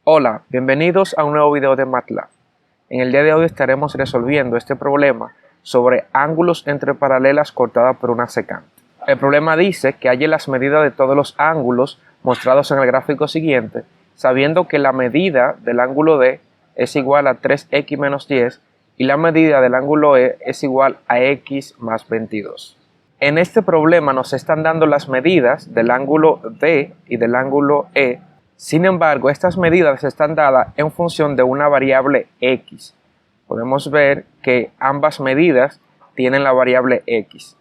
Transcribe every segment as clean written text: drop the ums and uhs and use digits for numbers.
Hola, bienvenidos a un nuevo video de MATLAB. En el día de hoy estaremos resolviendo este problema sobre ángulos entre paralelas cortadas por una secante. El problema dice que halle las medidas de todos los ángulos mostrados en el gráfico siguiente, sabiendo que la medida del ángulo D es igual a 3x menos 10 y la medida del ángulo E es igual a x más 22. En este problema nos están dando las medidas del ángulo D y del ángulo E. Sin embargo, estas medidas están dadas en función de una variable x. Podemos ver que ambas medidas tienen la variable x.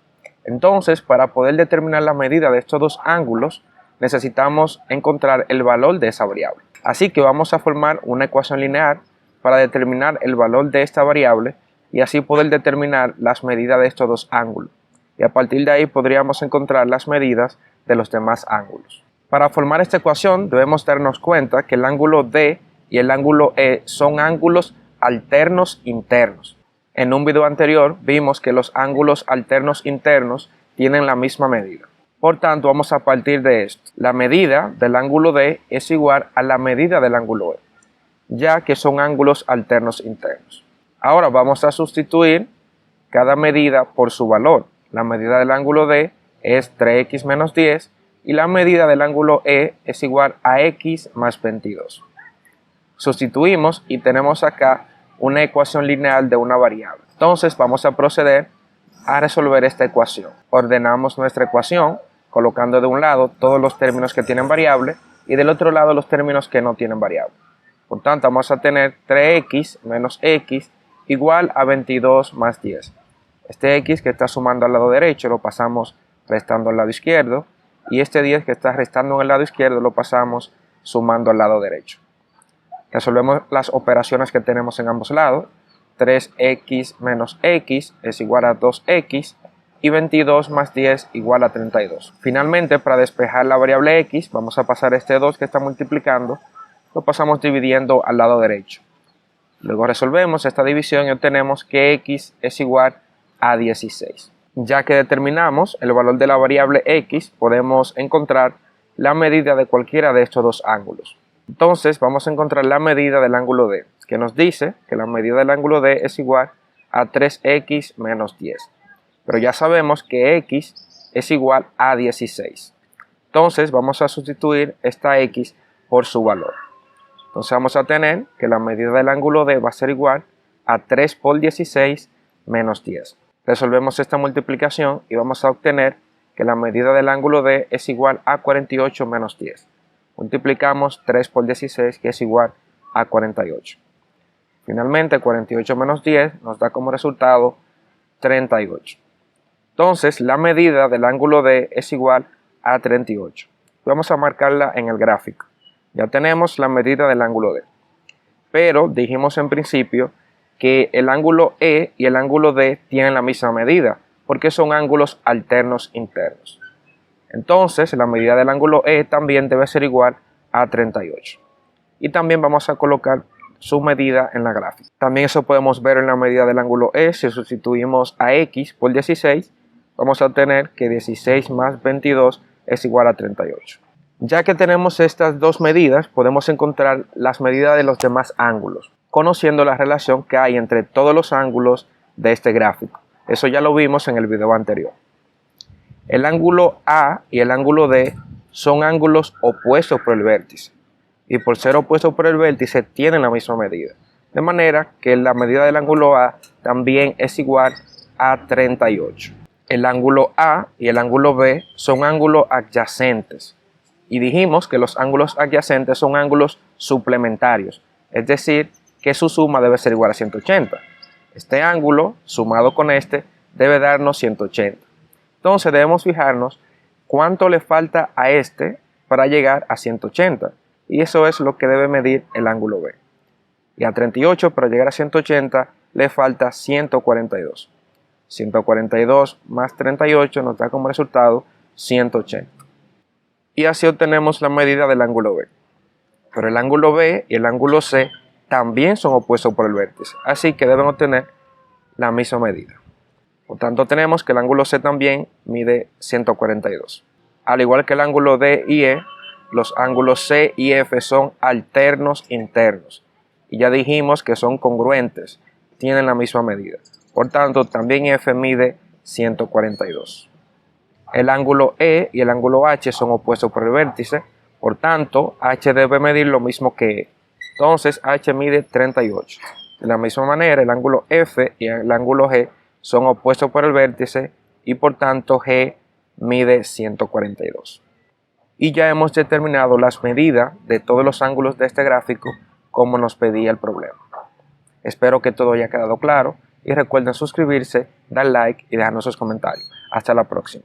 Entonces, para poder determinar la medida de estos dos ángulos, necesitamos encontrar el valor de esa variable. Así que vamos a formar una ecuación lineal para determinar el valor de esta variable y así poder determinar las medidas de estos dos ángulos. Y a partir de ahí podríamos encontrar las medidas de los demás ángulos. Para formar esta ecuación debemos darnos cuenta que el ángulo D y el ángulo E son ángulos alternos internos. En un video anterior vimos que los ángulos alternos internos tienen la misma medida. Por tanto, vamos a partir de esto. La medida del ángulo D es igual a la medida del ángulo E, ya que son ángulos alternos internos. Ahora vamos a sustituir cada medida por su valor. La medida del ángulo D es 3x menos 10 y la medida del ángulo E es igual a x más 22. Sustituimos y tenemos acá una ecuación lineal de una variable. Entonces vamos a proceder a resolver esta ecuación. Ordenamos nuestra ecuación colocando de un lado todos los términos que tienen variable y del otro lado los términos que no tienen variable. Por tanto, vamos a tener 3x menos x igual a 22 más 10. Este x que está sumando al lado derecho lo pasamos restando al lado izquierdo. Y este 10 que está restando en el lado izquierdo lo pasamos sumando al lado derecho. Resolvemos las operaciones que tenemos en ambos lados. 3x menos x es igual a 2x y 22 más 10 igual a 32. Finalmente, para despejar la variable x, vamos a pasar este 2 que está multiplicando, lo pasamos dividiendo al lado derecho. Luego resolvemos esta división y obtenemos que x es igual a 16. Ya que determinamos el valor de la variable x, podemos encontrar la medida de cualquiera de estos dos ángulos. Entonces vamos a encontrar la medida del ángulo D, que nos dice que la medida del ángulo D es igual a 3x menos 10. Pero ya sabemos que x es igual a 16. Entonces vamos a sustituir esta x por su valor. Entonces vamos a tener que la medida del ángulo D va a ser igual a 3 por 16 menos 10. Resolvemos esta multiplicación y vamos a obtener que la medida del ángulo D es igual a 48 menos 10. Multiplicamos 3 por 16 que es igual a 48. Finalmente 48 menos 10 nos da como resultado 38. Entonces la medida del ángulo D es igual a 38. Vamos a marcarla en el gráfico. Ya tenemos la medida del ángulo D. Pero dijimos en principio que el ángulo E y el ángulo D tienen la misma medida, porque son ángulos alternos internos. Entonces, la medida del ángulo E también debe ser igual a 38. Y también vamos a colocar su medida en la gráfica. También eso podemos ver en la medida del ángulo E. Si sustituimos a x por 16, vamos a obtener que 16 más 22 es igual a 38. Ya que tenemos estas dos medidas, podemos encontrar las medidas de los demás ángulos, conociendo la relación que hay entre todos los ángulos de este gráfico. Eso ya lo vimos en el video anterior. El ángulo A y el ángulo D son ángulos opuestos por el vértice. Y por ser opuestos por el vértice tienen la misma medida. De manera que la medida del ángulo A también es igual a 38. El ángulo A y el ángulo B son ángulos adyacentes. Y dijimos que los ángulos adyacentes son ángulos suplementarios. Es decir, que su suma debe ser igual a 180. Este ángulo sumado con este debe darnos 180. Entonces debemos fijarnos cuánto le falta a este para llegar a 180. Y eso es lo que debe medir el ángulo B. Y a 38 para llegar a 180 le falta 142. 142 más 38 nos da como resultado 180. y así obtenemos la medida del ángulo B. Pero el ángulo B y el ángulo C también son opuestos por el vértice, así que deben obtener la misma medida. Por tanto, tenemos que el ángulo C también mide 142. Al igual que el ángulo D y E, los ángulos C y F son alternos internos. Y ya dijimos que son congruentes, tienen la misma medida. Por tanto, también F mide 142. El ángulo E y el ángulo H son opuestos por el vértice, por tanto, H debe medir lo mismo que E. Entonces, H mide 38. De la misma manera, el ángulo F y el ángulo G son opuestos por el vértice y por tanto G mide 142. Y ya hemos determinado las medidas de todos los ángulos de este gráfico como nos pedía el problema. Espero que todo haya quedado claro y recuerden suscribirse, dar like y dejarnos sus comentarios. Hasta la próxima.